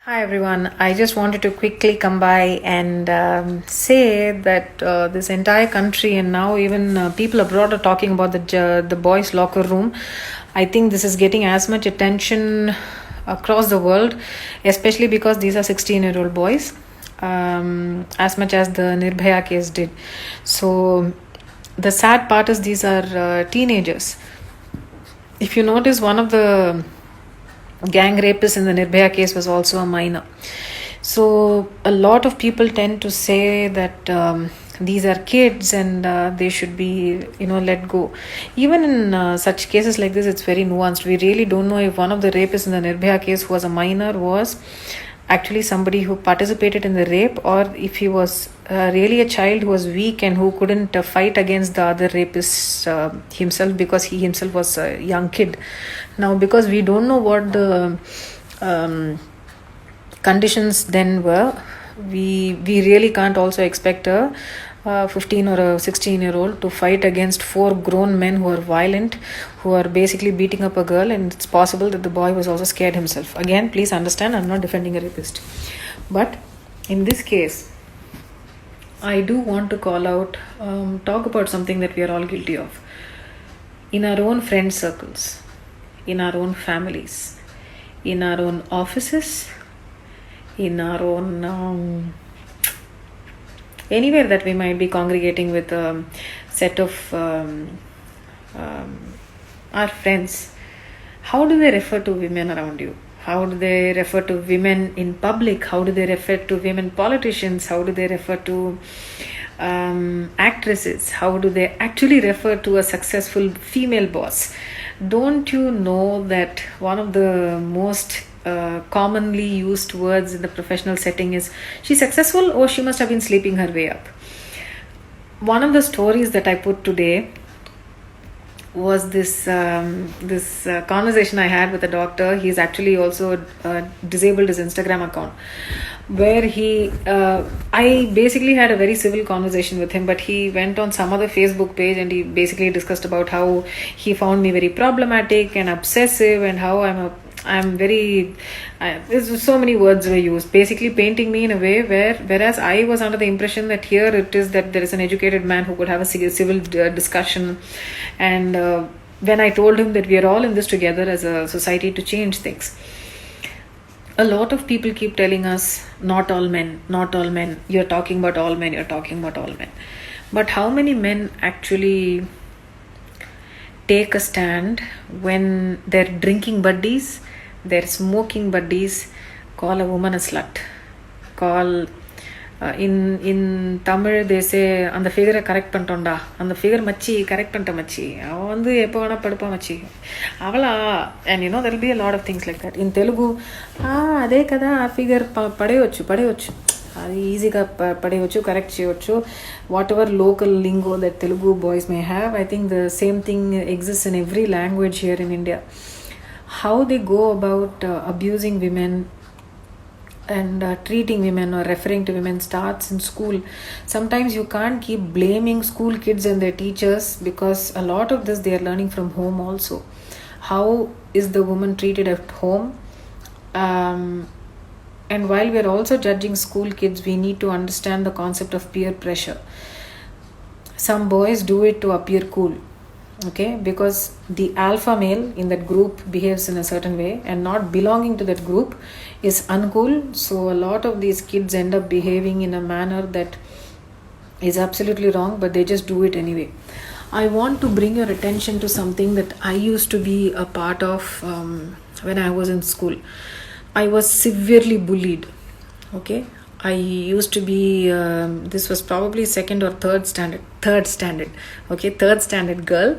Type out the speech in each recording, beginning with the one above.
Hi everyone. I just wanted to quickly come by and say that this entire country and now even people abroad are talking about the boys' locker room. I think this is getting as much attention across the world, especially because these are 16-year-old boys, as much as the Nirbhaya case did. So the sad part is these are teenagers. If you notice, one of the gang rapist in the Nirbhaya case was also a minor. So a lot of people tend to say that these are kids and they should be, let go. Even in such cases like this, it's very nuanced. We really don't know if one of the rapists in the Nirbhaya case who was a minor was actually somebody who participated in the rape, or if he was really a child who was weak and who couldn't fight against the other rapist himself, because he himself was a young kid. Now, because we don't know what the conditions then were, we really can't also expect a 15 or a 16-year-old to fight against four grown men who are violent, who are basically beating up a girl, and it's possible that the boy was also scared himself. Again, please understand, I'm not defending a rapist. But in this case, I do want to call out, talk about something that we are all guilty of. In our own friend circles, in our own families, in our own offices, in our own anywhere that we might be congregating with a set of our friends, how do they refer to women around you? How do they refer to women in public? How do they refer to women politicians? How do they refer to actresses? How do they actually refer to a successful female boss? Don't you know that one of the most commonly used words in the professional setting is she's successful, or she must have been sleeping her way up? One of the stories that I put today was this conversation I had with a doctor. He's actually also disabled his Instagram account, where I basically had a very civil conversation with him, but he went on some other Facebook page and he basically discussed about how he found me very problematic and obsessive, and how there's so many words were used, basically painting me in a way whereas I was under the impression that here it is that there is an educated man who could have a civil discussion. And when I told him that we are all in this together as a society to change things, a lot of people keep telling us, not all men, you're talking about all men. But how many men actually take a stand when their drinking buddies, their smoking buddies call a woman a slut? Call in Tamil they say, and the figure correct pantonda, and the figure machi correct pantamachi, on the epona padpa machi. Avala, and there will be a lot of things like that. In Telugu, they kada figure padeochu. Easy correct cheyochu. Whatever local lingo that Telugu boys may have, I think the same thing exists in every language here in India. How they go about abusing women and treating women or referring to women starts in school. Sometimes you can't keep blaming school kids and their teachers, because a lot of this they are learning from home also. How is the woman treated at home? And while we are also judging school kids, we need to understand the concept of peer pressure. Some boys do it to appear cool, okay, because the alpha male in that group behaves in a certain way, and not belonging to that group is uncool. So a lot of these kids end up behaving in a manner that is absolutely wrong, but they just do it anyway. I want to bring your attention to something that I used to be a part of when I was in school. I was severely bullied. Okay, I used to be, this was probably second or third standard. Okay, third standard girl.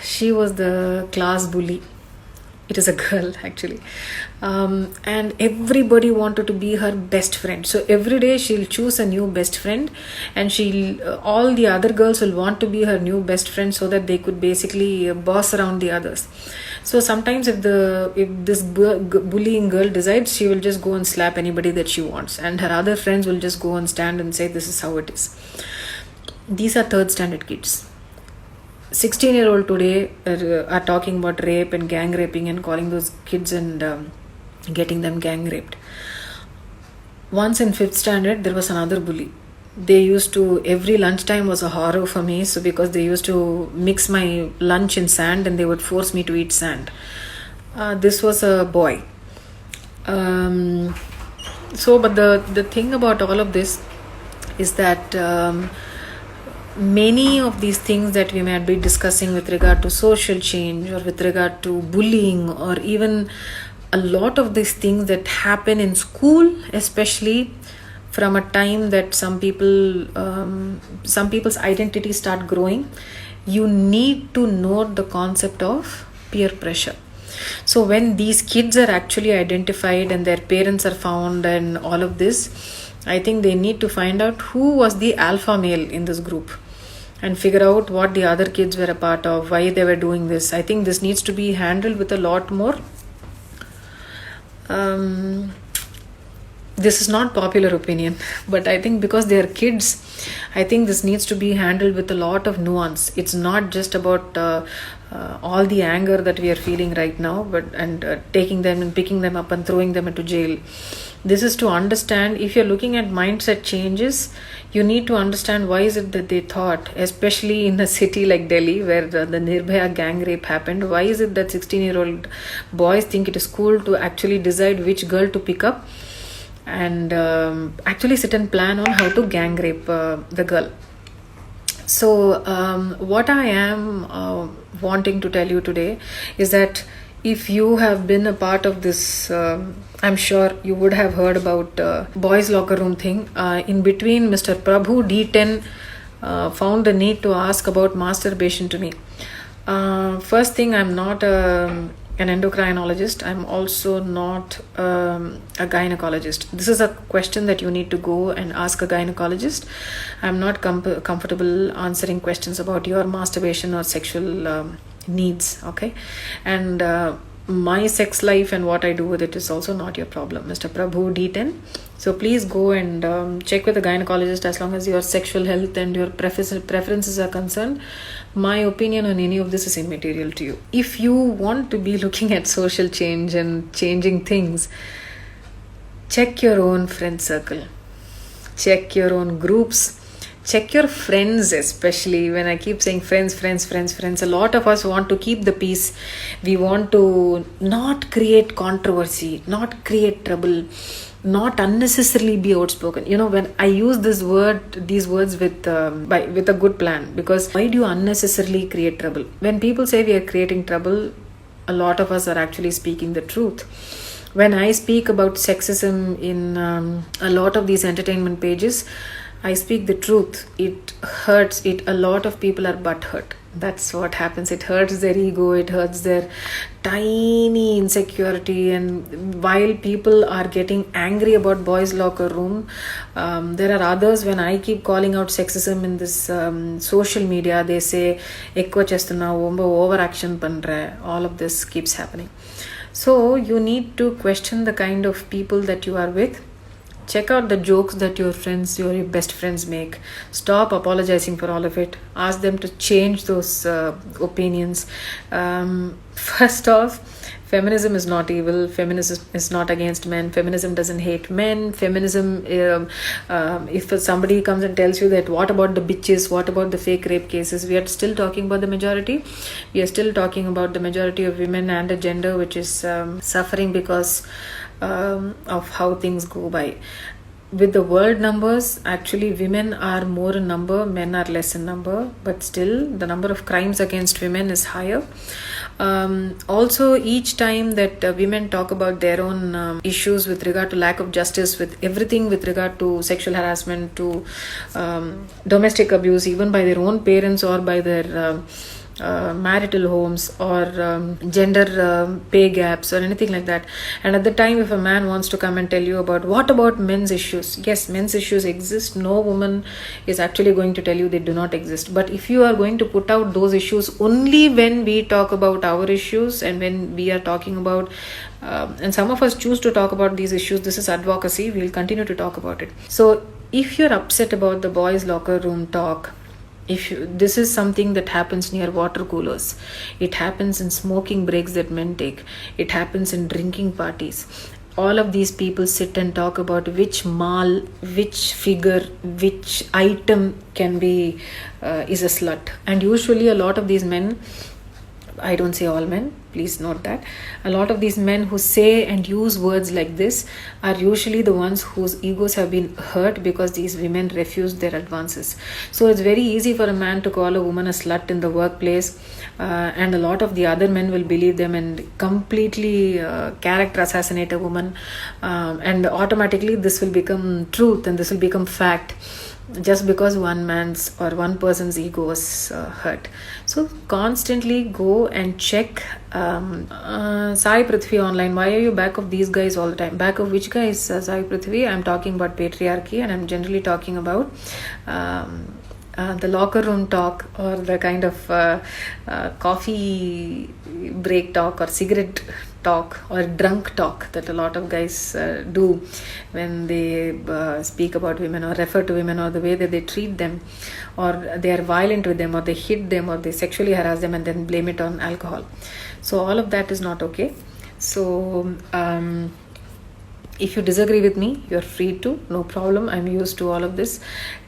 She was the class bully. It is a girl actually. And everybody wanted to be her best friend. So every day she'll choose a new best friend, and all the other girls will want to be her new best friend, so that they could basically boss around the others. So sometimes if this bullying girl decides, she will just go and slap anybody that she wants, and her other friends will just go and stand and say, this is how it is. These are third standard kids. 16-year-old today are talking about rape and gang raping and calling those kids and getting them gang raped. Once in 5th standard, there was another bully. They used to, every lunchtime was a horror for me. So because they used to mix my lunch in sand and they would force me to eat sand. This was a boy. But the thing about all of this is that many of these things that we might be discussing with regard to social change or with regard to bullying, or even a lot of these things that happen in school, especially from a time that some people's identities start growing, you need to note the concept of peer pressure. So when these kids are actually identified and their parents are found and all of this, I think they need to find out who was the alpha male in this group and figure out what the other kids were a part of, why they were doing this. I think this needs to be handled with a lot more this is not popular opinion, but I think because they are kids, I think this needs to be handled with a lot of nuance. It's not just about all the anger that we are feeling right now, but taking them and picking them up and throwing them into jail. This is to understand, if you're looking at mindset changes, you need to understand why is it that they thought, especially in a city like Delhi where the Nirbhaya gang rape happened, why is it that 16-year-old boys think it is cool to actually decide which girl to pick up and actually sit and plan on how to gang rape the girl. So what I am wanting to tell you today is that if you have been a part of this, I'm sure you would have heard about boys locker room thing. In between, Mr. Prabhu D10 found the need to ask about masturbation to me. First thing, I'm not an endocrinologist. I'm also not a gynecologist. This is a question that you need to go and ask a gynecologist. I'm not comfortable answering questions about your masturbation or sexual needs, okay? And my sex life and what I do with it is also not your problem, Mr. Prabhu D10. So please go and check with a gynecologist as long as your sexual health and your preferences are concerned. My opinion on any of this is immaterial to you. If you want to be looking at social change and changing things, check your own friend circle, check your own groups, check your friends, especially when I keep saying friends. A lot of us want to keep the peace. We want to not create controversy, not create trouble, not unnecessarily be outspoken. You know, when I use these words with a good plan, because why do you unnecessarily create trouble? When people say we are creating trouble, a lot of us are actually speaking the truth. When I speak about sexism in a lot of these entertainment pages, I speak the truth. It hurts. A lot of people are butthurt. That's what happens. It hurts their ego. It hurts their tiny insecurity. And while people are getting angry about boys' locker room, there are others. When I keep calling out sexism in this social media, they say, "Ekko chestunna, overaction pandra." All of this keeps happening. So you need to question the kind of people that you are with. Check out the jokes that your best friends make. Stop apologizing for all of it. Ask them to change those opinions. First off, feminism is not evil. Feminism is not against men. Feminism doesn't hate men. Feminism, if somebody comes and tells you that, what about the bitches? What about the fake rape cases? We are still talking about the majority. We are still talking about the majority of women and a gender which is suffering because of how things go by. With the world numbers, actually women are more in number, men are less in number, but still the number of crimes against women is higher. Also, each time that women talk about their own issues with regard to lack of justice, with everything with regard to sexual harassment, to domestic abuse, even by their own parents or by their marital homes or gender pay gaps or anything like that, and at the time if a man wants to come and tell you about what about men's issues, yes, men's issues exist. No woman is actually going to tell you they do not exist. But if you are going to put out those issues only when we talk about our issues and when we are talking about and some of us choose to talk about these issues, this is advocacy, we'll continue to talk about it. So if you're upset about the boys locker room talk, this is something that happens near water coolers, it happens in smoking breaks that men take, it happens in drinking parties, all of these people sit and talk about which mall, which figure, which item can be is a slut. And usually a lot of these men, I don't say all men, please note that, a lot of these men who say and use words like this are usually the ones whose egos have been hurt because these women refused their advances. So it's very easy for a man to call a woman a slut in the workplace, and a lot of the other men will believe them and completely character assassinate a woman, and automatically this will become truth and this will become fact, just because one man's or one person's ego was hurt. So constantly go and check Sai Prithvi online. Why are you back of these guys all the time? Back of which guys, Sai Prithvi? I'm talking about patriarchy, and I'm generally talking about the locker room talk, or the kind of coffee break talk, or cigarette talk, or drunk talk that a lot of guys do when they speak about women or refer to women, or the way that they treat them, or they are violent with them, or they hit them, or they sexually harass them and then blame it on alcohol. So all of that is not okay. So if you disagree with me, you're free to, no problem. I'm used to all of this.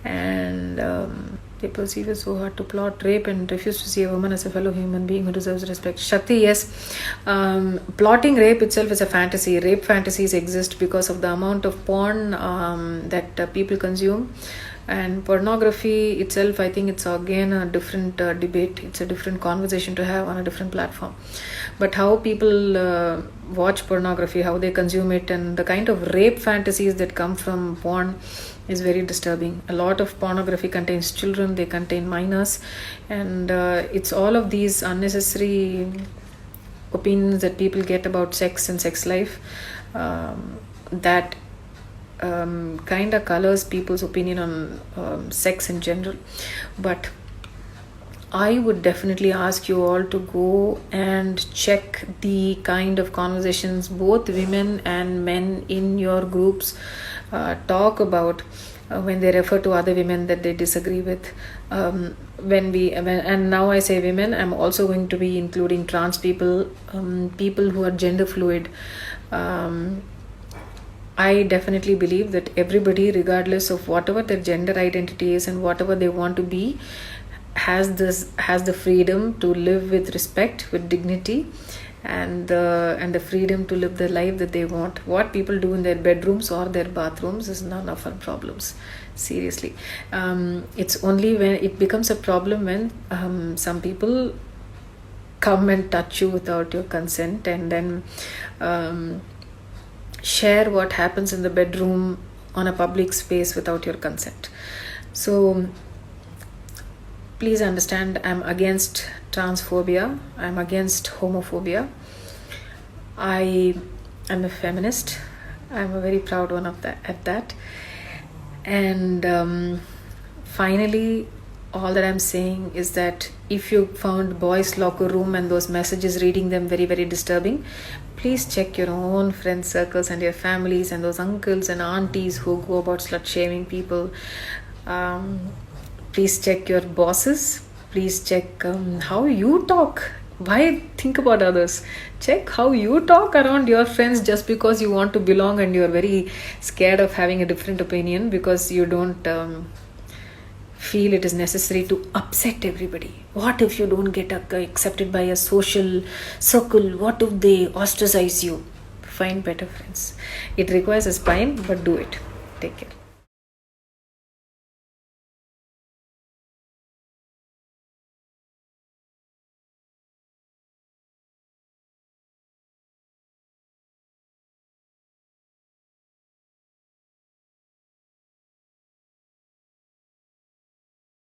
And they perceive it so hard to plot rape and refuse to see a woman as a fellow human being who deserves respect. Shakti, yes. Plotting rape itself is a fantasy. Rape fantasies exist because of the amount of porn that people consume. And pornography itself, I think it's again a different debate. It's a different conversation to have on a different platform. But how people watch pornography, how they consume it, and the kind of rape fantasies that come from porn is very disturbing. A lot of pornography contains children, they contain minors, and it's all of these unnecessary opinions that people get about sex and sex life that kind of colors people's opinion on sex in general. But I would definitely ask you all to go and check the kind of conversations both women and men in your groups talk about when they refer to other women that they disagree with. And now I say women, I'm also going to be including trans people, people who are gender fluid. I definitely believe that everybody, regardless of whatever their gender identity is and whatever they want to be, has the freedom to live with respect, with dignity, and the freedom to live the life that they want. What people do in their bedrooms or their bathrooms is none of our problems. Seriously, it's only when it becomes a problem when some people come and touch you without your consent, and then share what happens in the bedroom on a public space without your consent. So please understand, I'm against transphobia, I'm against homophobia. I am a feminist. I'm a very proud one of that at that. And finally, all that I'm saying is that if you found boys' locker room and those messages, reading them very, very disturbing, please check your own friend circles and your families and those uncles and aunties who go about slut shaming people. Please check your bosses. Please check how you talk. Why think about others? Check how you talk around your friends just because you want to belong and you're very scared of having a different opinion because you don't feel it is necessary to upset everybody. What if you don't get accepted by a social circle? What if they ostracize you? Find better friends. It requires a spine, but do it. Take care.